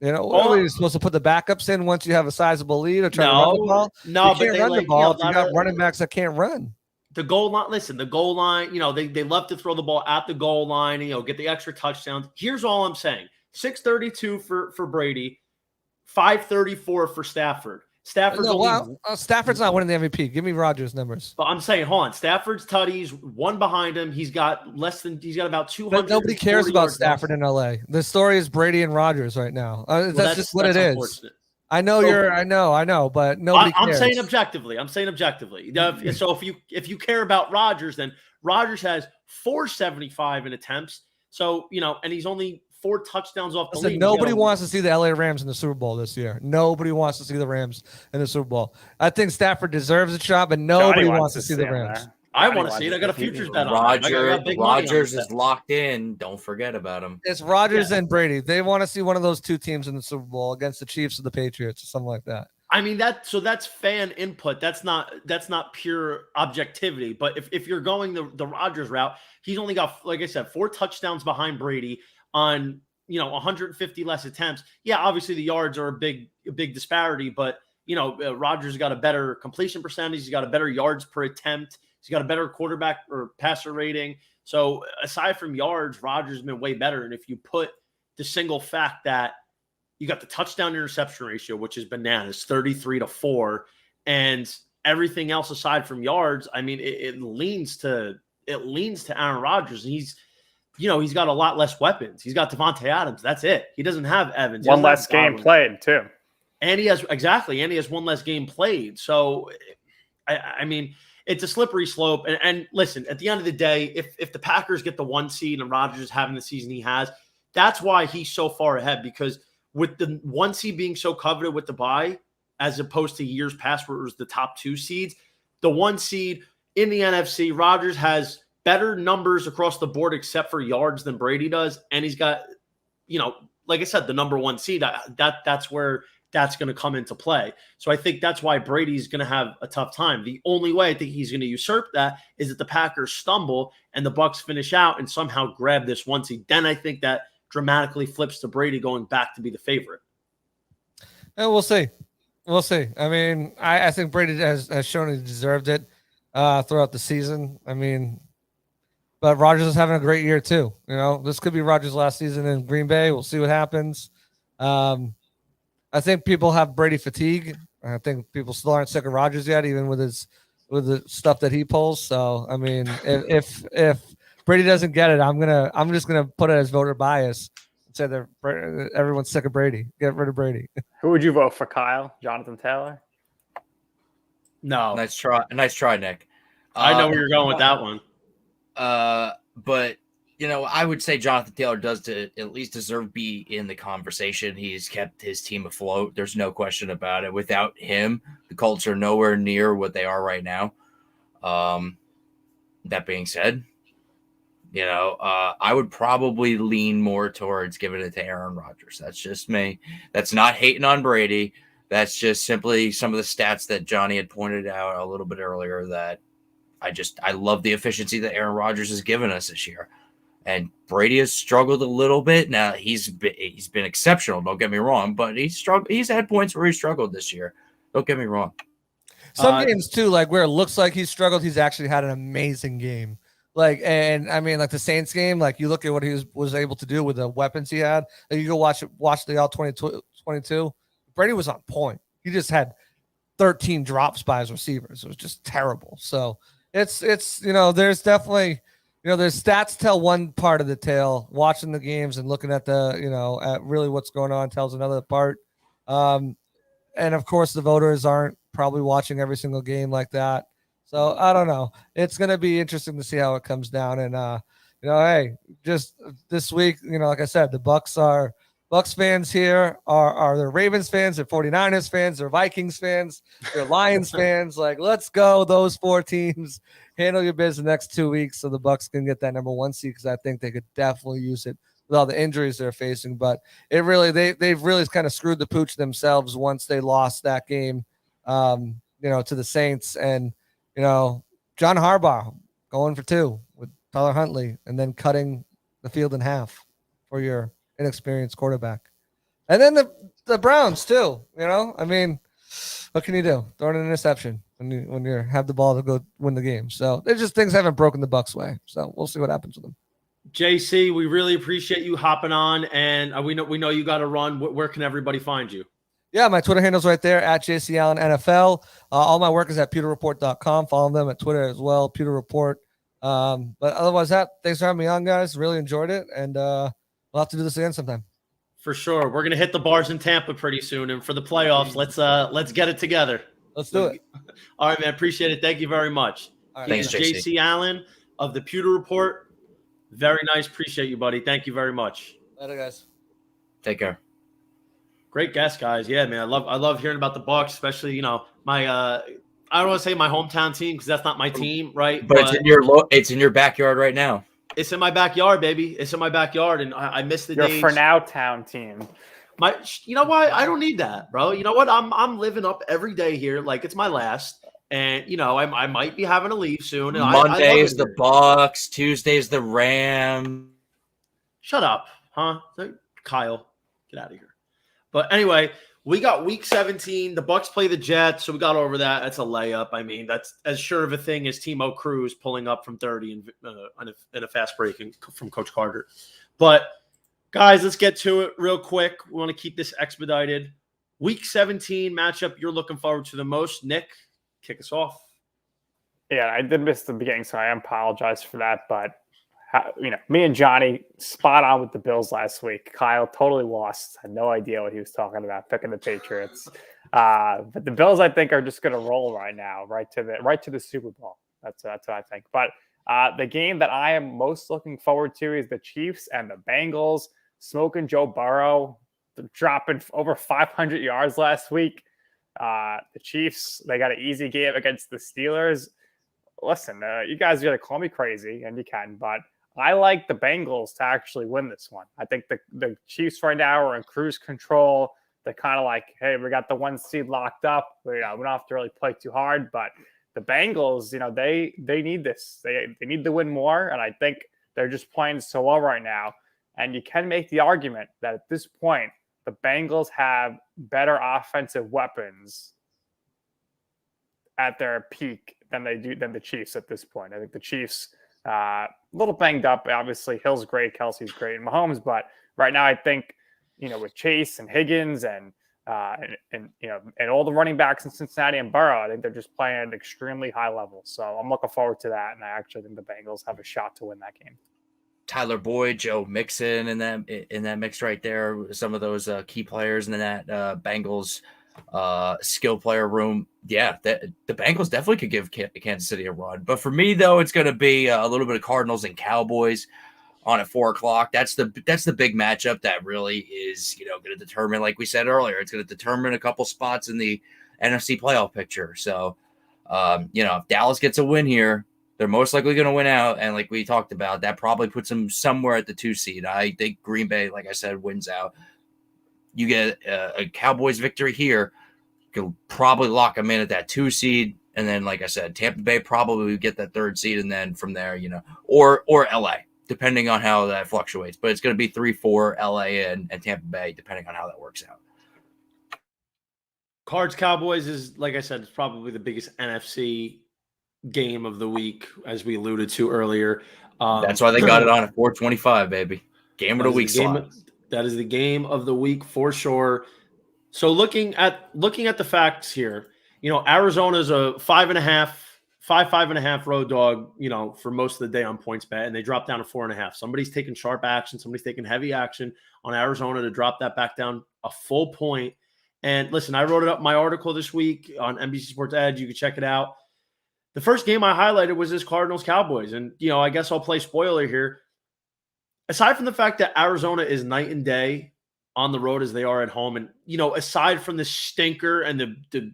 are you supposed to put the backups in once you have a sizable lead or try to run the ball? No, you can't run the ball if you got running backs that can't run. The goal line, the goal line, they love to throw the ball at the goal line, get the extra touchdowns. Here's all I'm saying. 632 for Brady, 534 for Stafford. Stafford's Stafford's not winning the MVP. Give me Rodgers' numbers. But I'm saying, hold on. Stafford's tutties, one behind him. He's got about 200. But nobody cares about Stafford in LA. The story is Brady and Rodgers right now. That's just what it is. I know, but nobody cares. I'm saying objectively. So if you care about Rodgers, then Rodgers has 475 in attempts. So, and he's only 4 touchdowns off the lead. Nobody wants to see the LA Rams in the Super Bowl this year. Nobody wants to see the Rams in the Super Bowl. I think Stafford deserves a shot, but nobody wants to see the Rams. I want to see it. I got a futures bet on Rodgers is locked in. Don't forget about him. It's Rodgers and Brady. They want to see one of those two teams in the Super Bowl against the Chiefs or the Patriots or something like that. I mean, that's fan input. That's not pure objectivity. But if you're going the Rodgers route, he's only got, like I said, 4 touchdowns behind Brady on 150 less attempts. Yeah, obviously the yards are a big disparity, but Rodgers got a better completion percentage. He's got a better yards per attempt. He's got a better quarterback or passer rating. So aside from yards, Rodgers has been way better. And if you put the single fact that you got the touchdown interception ratio, which is bananas, 33-4, and everything else aside from yards, I mean, it leans to Aaron Rodgers, and he's got a lot less weapons. He's got Devontae Adams. That's it. He doesn't have Evans. One less game played, too. And he has one less game played. So, I mean, it's a slippery slope. And listen, at the end of the day, if the Packers get the 1 seed and Rodgers is having the season he has, that's why he's so far ahead. Because with the 1 seed being so coveted with the bye, as opposed to years past where it was the top 2 seeds, the 1 seed in the NFC, Rodgers has better numbers across the board except for yards than Brady does. And he's got, like I said, the number 1 seed. That's where that's going to come into play. So I think that's why Brady's going to have a tough time. The only way I think he's going to usurp that is that the Packers stumble and the Bucs finish out and somehow grab this 1 seed. Then I think that dramatically flips to Brady going back to be the favorite. And we'll see. I mean, I think Brady has shown he deserved it throughout the season. I mean, but Rodgers is having a great year too. This could be Rodgers' last season in Green Bay. We'll see what happens. I think people have Brady fatigue. I think people still aren't sick of Rodgers yet, even with the stuff that he pulls. So, I mean, if Brady doesn't get it, I'm just gonna put it as voter bias and say that everyone's sick of Brady. Get rid of Brady. Who would you vote for, Kyle? Jonathan Taylor? No. Nice try, Nick. I know where you're going with that one. But I would say Jonathan Taylor does at least deserve be in the conversation. He's kept his team afloat. There's no question about it. Without him, the Colts are nowhere near what they are right now. That being said, I would probably lean more towards giving it to Aaron Rodgers. That's just me. That's not hating on Brady. That's just simply some of the stats that Johnny had pointed out a little bit earlier that I love the efficiency that Aaron Rodgers has given us this year. And Brady has struggled a little bit. Now he's been exceptional. Don't get me wrong, but he's had points where he struggled this year. Don't get me wrong. Some games too, like where it looks like he struggled, he's actually had an amazing game. Like the Saints game, like you look at what he was able to do with the weapons he had. Like you go watch the all 22. Brady was on point. He just had 13 drops by his receivers. It was just terrible. So it's there's definitely. There's stats tell one part of the tale. Watching the games and looking at at really what's going on tells another part. And of course, the voters aren't probably watching every single game like that. So I don't know. It's going to be interesting to see how it comes down. And hey, just this week, like I said, the Bucs fans here are the Ravens fans, they're 49ers fans, they're Vikings fans, they're Lions fans. Like, let's go, those 4 teams. Handle your business the next 2 weeks so the Bucs can get that number 1 seed, because I think they could definitely use it with all the injuries they're facing. But they've really kind of screwed the pooch themselves once they lost that game, to the Saints. And John Harbaugh going for 2 with Tyler Huntley and then cutting the field in half for your inexperienced quarterback. And then the Browns too. What can you do? Throw an interception when you have the ball to go win the game. So there's just things haven't broken the Bucs way. So we'll see what happens with them. JC, we really appreciate you hopping on, and we know you got to run. Where can everybody find you? Yeah, my Twitter handle's right there at JC Allen NFL. All my work is at pewterreport.com. Follow them at Twitter as well, Pewter Report. But otherwise, thanks for having me on, guys. Really enjoyed it, and we'll have to do this again sometime. For sure. We're gonna hit the bars in Tampa pretty soon, and for the playoffs, let's get it together. Let's do it. All right, man. Appreciate it. Thank you very much. All right, thanks, JC Allen of the Pewter Report. Very nice. Appreciate you, buddy. Thank you very much. Later, guys. Take care. Great guest, guys. Yeah, man. I love hearing about the Bucs, especially my I don't want to say my hometown team because that's not my team, right? But it's in your backyard right now. It's in my backyard, baby. It's in my backyard, and I miss the days. Your for now town team. You know what? I don't need that, bro. You know what? I'm living up every day here like it's my last, and I might be having to leave soon. And Monday is the Bucs. Tuesday is the Rams. Shut up, huh? Kyle, get out of here. But anyway, we got week 17. The Bucs play the Jets, so we got over that. That's a layup. I mean, that's as sure of a thing as Timo Cruz pulling up from 30 in a fast break from Coach Carter. But guys, let's get to it real quick. We want to keep this expedited. Week 17 matchup you're looking forward to the most. Nick, kick us off. Yeah, I did miss the beginning, so I apologize for that. But me and Johnny spot on with the Bills last week. Kyle totally lost. Had no idea what he was talking about, picking the Patriots. But the Bills, I think, are just going to roll right now, right to the Super Bowl. That's what I think. But the game that I am most looking forward to is the Chiefs and the Bengals. Smoking Joe Burrow, dropping over 500 yards last week. The Chiefs, they got an easy game against the Steelers. Listen, you guys are going to call me crazy, and you can, but I like the Bengals to actually win this one. I think the Chiefs right now are in cruise control. They're kind of like, hey, we got the 1 seed locked up. We don't have to really play too hard, but the Bengals, they need this. They need to win more, and I think they're just playing so well right now. And you can make the argument that at this point, the Bengals have better offensive weapons at their peak than the Chiefs at this point. I think the Chiefs a little banged up. Obviously, Hill's great, Kelsey's great, and Mahomes. But right now, I think with Chase and Higgins and all the running backs in Cincinnati and Burrow, I think they're just playing at an extremely high level. So I'm looking forward to that, and I actually think the Bengals have a shot to win that game. Tyler Boyd, Joe Mixon in that mix right there. Some of those key players in that Bengals skill player room. Yeah, the Bengals definitely could give Kansas City a run. But for me, though, it's going to be a little bit of Cardinals and Cowboys. on at 4:00. That's the big matchup that really is, going to determine, like we said earlier, it's going to determine a couple spots in the NFC playoff picture. So, if Dallas gets a win here, they're most likely going to win out. And like we talked about, that probably puts them somewhere at the 2 seed. I think Green Bay, like I said, wins out. You get a Cowboys victory here, you'll probably lock them in at that 2 seed. And then, like I said, Tampa Bay probably get that 3rd seed. And then from there, or LA, depending on how that fluctuates. But it's going to be 3-4 LA and Tampa Bay, depending on how that works out. Cards Cowboys is, like I said, it's probably the biggest NFC game of the week, as we alluded to earlier. That's why they got it on at 4:25, baby. Game of the week slot. That is the game of the week for sure. So looking at the facts here, Arizona's a 5.5 road dog, for most of the day on PointsBet, and they dropped down to 4.5. Somebody's taking sharp action. Somebody's taking heavy action on Arizona to drop that back down a full point. And listen, I wrote it up in my article this week on NBC Sports Edge. You can check it out. The first game I highlighted was this Cardinals-Cowboys. And, I guess I'll play spoiler here. Aside from the fact that Arizona is night and day on the road as they are at home, and, aside from the stinker and the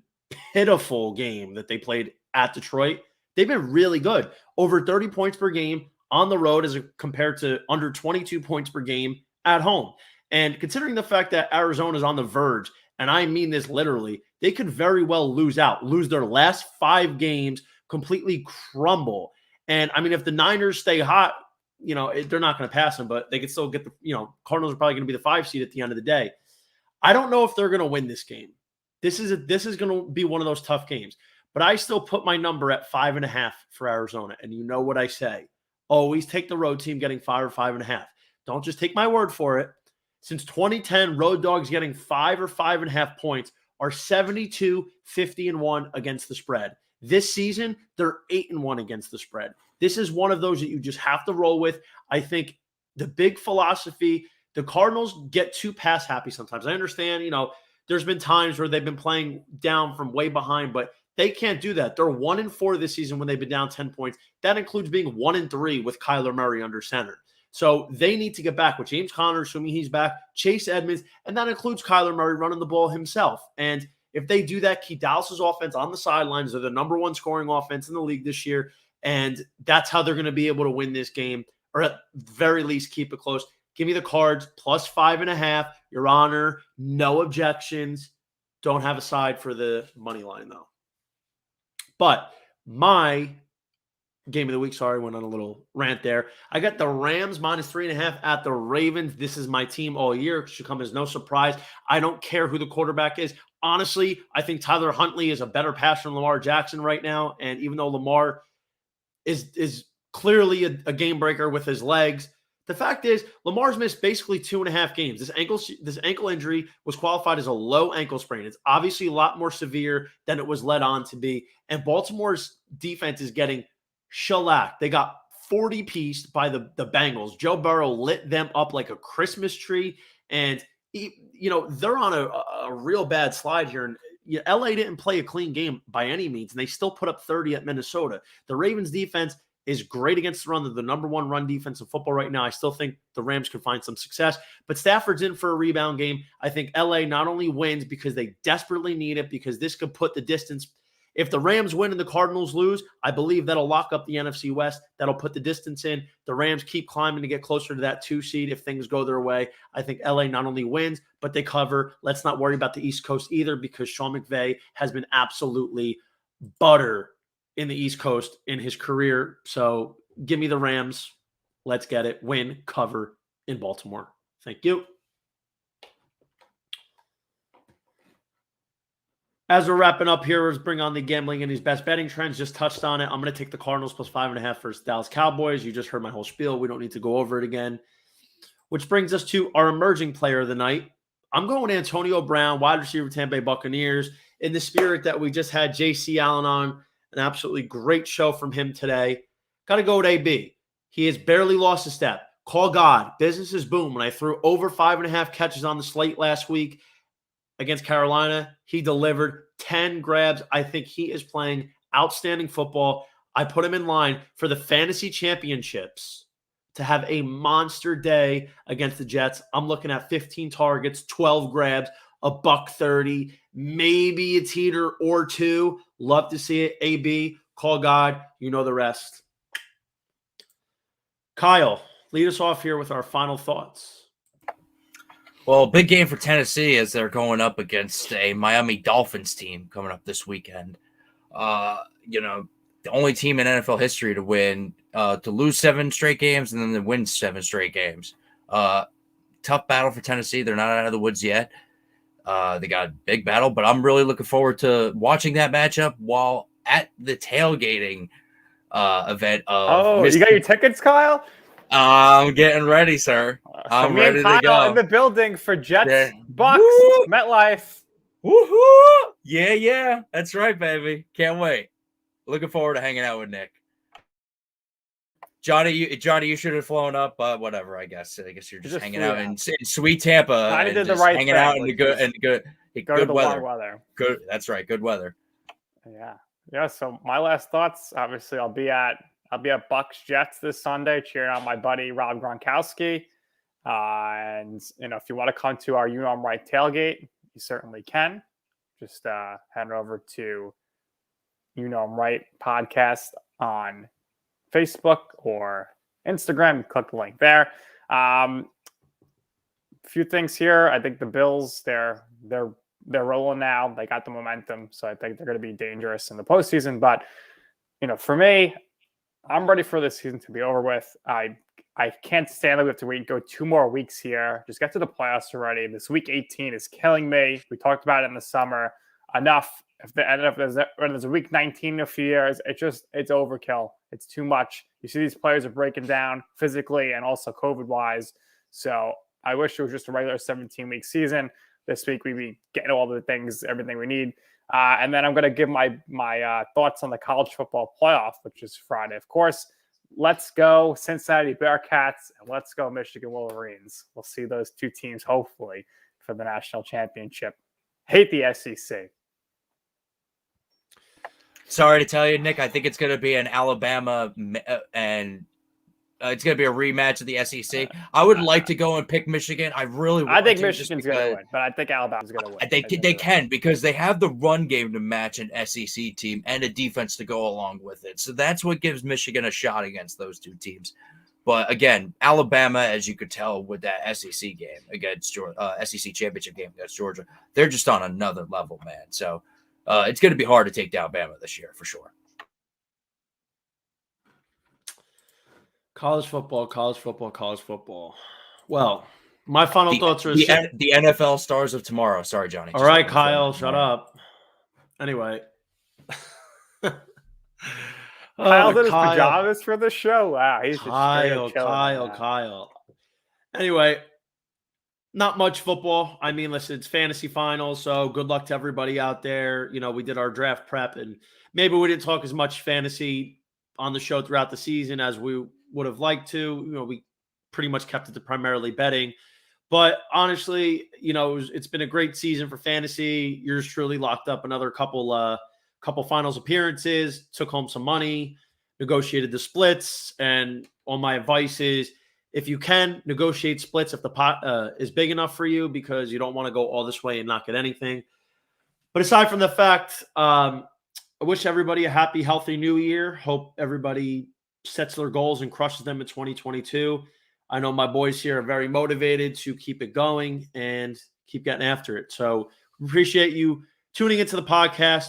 pitiful game that they played at Detroit, they've been really good. Over 30 points per game on the road as compared to under 22 points per game at home. And considering the fact that Arizona is on the verge, and I mean this literally, they could very well lose their last 5 games, completely crumble. And I mean, if the Niners stay hot, they're not going to pass them, but they could still get Cardinals are probably going to be the 5 seed at the end of the day. I don't know if they're going to win this game. This is going to be one of those tough games, but I still put my number at 5.5 for Arizona. And you know what I say? Always take the road team getting 5 or 5.5. Don't just take my word for it. Since 2010, road dogs getting 5 or 5.5 points are 72, 50-1 against the spread. This season, they're 8-1 against the spread. This is one of those that you just have to roll with. I think the big philosophy, the Cardinals get too pass happy sometimes. I understand, there's been times where they've been playing down from way behind, but they can't do that. They're 1-4 this season when they've been down 10 points. That includes being 1-3 with Kyler Murray under center. So they need to get back with James Conner, assuming he's back, Chase Edmonds, and that includes Kyler Murray running the ball himself. And if they do that, keep Dallas's offense on the sidelines. They're the number 1 scoring offense in the league this year, and that's how they're going to be able to win this game, or at the very least keep it close. Give me the Cards plus 5.5. Your Honor, no objections. Don't have a side for the money line, though. But my game of the week, sorry, went on a little rant there. I got the Rams minus 3.5 at the Ravens. This is my team all year. Should come as no surprise. I don't care who the quarterback is. Honestly, I think Tyler Huntley is a better passer than Lamar Jackson right now. And even though Lamar is clearly a game breaker with his legs, the fact is Lamar's missed basically 2.5 games. This ankle injury was qualified as a low ankle sprain. It's obviously a lot more severe than it was led on to be. And Baltimore's defense is getting shellacked. They got 40-pieced by the Bengals. Joe Burrow lit them up like a Christmas tree. And, they're on a real bad slide here. And LA didn't play a clean game by any means, and they still put up 30 at Minnesota. The Ravens defense is great against the run. They're the number 1 run defense in football right now. I still think the Rams can find some success, but Stafford's in for a rebound game. I think LA not only wins because they desperately need it, because this could put the distance. If the Rams win and the Cardinals lose, I believe that'll lock up the NFC West. That'll put the distance in. The Rams keep climbing to get closer to that 2 seed if things go their way. I think LA not only wins, but they cover. Let's not worry about the East Coast either, because Sean McVay has been absolutely butter in the East Coast in his career. So give me the Rams. Let's get it. Win, cover in Baltimore. Thank you. As we're wrapping up here, let's bring on the gambling and these best betting trends. Just touched on it. I'm going to take the Cardinals plus 5.5 versus Dallas Cowboys. You just heard my whole spiel. We don't need to go over it again. Which brings us to our emerging player of the night. I'm going Antonio Brown, wide receiver, Tampa Bay Buccaneers. In the spirit that we just had J.C. Allen on, an absolutely great show from him today. Got to go with AB. He has barely lost a step. Call God. Business is boom. When I threw over 5.5 catches on the slate last week against Carolina, he delivered 10 grabs. I think he is playing outstanding football. I put him in line for the fantasy championships to have a monster day against the Jets. I'm looking at 15 targets, 12 grabs, a $130, maybe a teeter or two. Love to see it. AB, call God. You know the rest. Kyle, lead us off here with our final thoughts. Well, big game for Tennessee as they're going up against a Miami Dolphins team coming up this weekend. The only team in NFL history to win, to lose 7 straight games and then to win 7 straight games. Tough battle for Tennessee. They're not out of the woods yet. They got a big battle, but I'm really looking forward to watching that matchup while at the tailgating event of you got your tickets, Kyle? I'm getting ready, sir. I'm me and ready Kyle to go. in the building for Jets, Yeah. Bucs, Woo! MetLife. Woohoo! Yeah. That's right, baby. Can't wait. Looking forward to hanging out with Nick. Johnny, you should have flown up, but whatever. I guess you're just hanging out in sweet Tampa. I did the just right hanging thing, out in the go to the weather. warm weather. Good. That's right. Good weather. Yeah. So my last thoughts. Obviously, I'll be at Bucs Jets this Sunday, cheering on my buddy Rob Gronkowski. And if you want to come to our I'm Right tailgate, you certainly can. Just head over to I'm Right podcast on Facebook or Instagram. Click the link there. A few things here. I think the Bills, they're rolling now. They got the momentum, so I think they're going to be dangerous in the postseason. But for me, I'm ready for this season to be over with. I can't stand that we have to go 2 more weeks here. Just get to the playoffs already. This week 18 is killing me. We talked about it in the summer. Enough. If there's a week 19 in a few years, it's overkill. It's too much. You see these players are breaking down physically and also COVID-wise. So I wish it was just a regular 17-week season. This week we'd be getting all the things, everything we need. And then I'm going to give my thoughts on the college football playoff, which is Friday, of course. Let's go Cincinnati Bearcats and let's go Michigan Wolverines. We'll see those 2 teams, hopefully, for the national championship. Hate the SEC. Sorry to tell you, Nick. I think it's going to be an Alabama and it's going to be a rematch of the SEC. I would like to go and pick Michigan. I think Michigan's going to win, but I think Alabama's going to win. They can because they have the run game to match an SEC team and a defense to go along with it. So that's what gives Michigan a shot against those 2 teams. But again, Alabama, as you could tell with that SEC game against SEC championship game against Georgia, they're just on another level, man. So it's going to be hard to take down Bama this year for sure. College football. Well, my final thoughts are the NFL stars of tomorrow. Sorry, Johnny. All right, Kyle, shut up. Anyway. Kyle did his pajamas for the show. Wow, he's Kyle. Anyway, not much football. I mean, listen, it's fantasy finals, so good luck to everybody out there. We did our draft prep, and maybe we didn't talk as much fantasy on the show throughout the season as we would have liked to. We pretty much kept it to primarily betting. But honestly, it's been a great season for fantasy. Yours truly locked up another couple finals appearances, took home some money, negotiated the splits. And on my advice is, if you can, negotiate splits if the pot is big enough for you, because you don't want to go all this way and not get anything. But aside from the fact, I wish everybody a happy, healthy new year. Hope everybody sets their goals and crushes them in 2022. I know my boys here are very motivated to keep it going and keep getting after it. So appreciate you tuning into the podcast.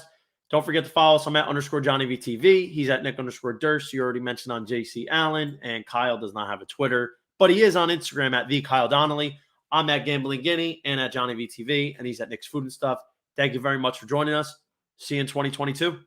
Don't forget to follow us. I'm at _JohnnyVTV. He's at Nick_Durst. You already mentioned on JC Allen, and Kyle does not have a Twitter, but he is on Instagram at @TheKyleDonnelly. I'm at Gambling Guinea and at JohnnyVTV, and he's at Nick's Food and Stuff. Thank you very much for joining us. See you in 2022.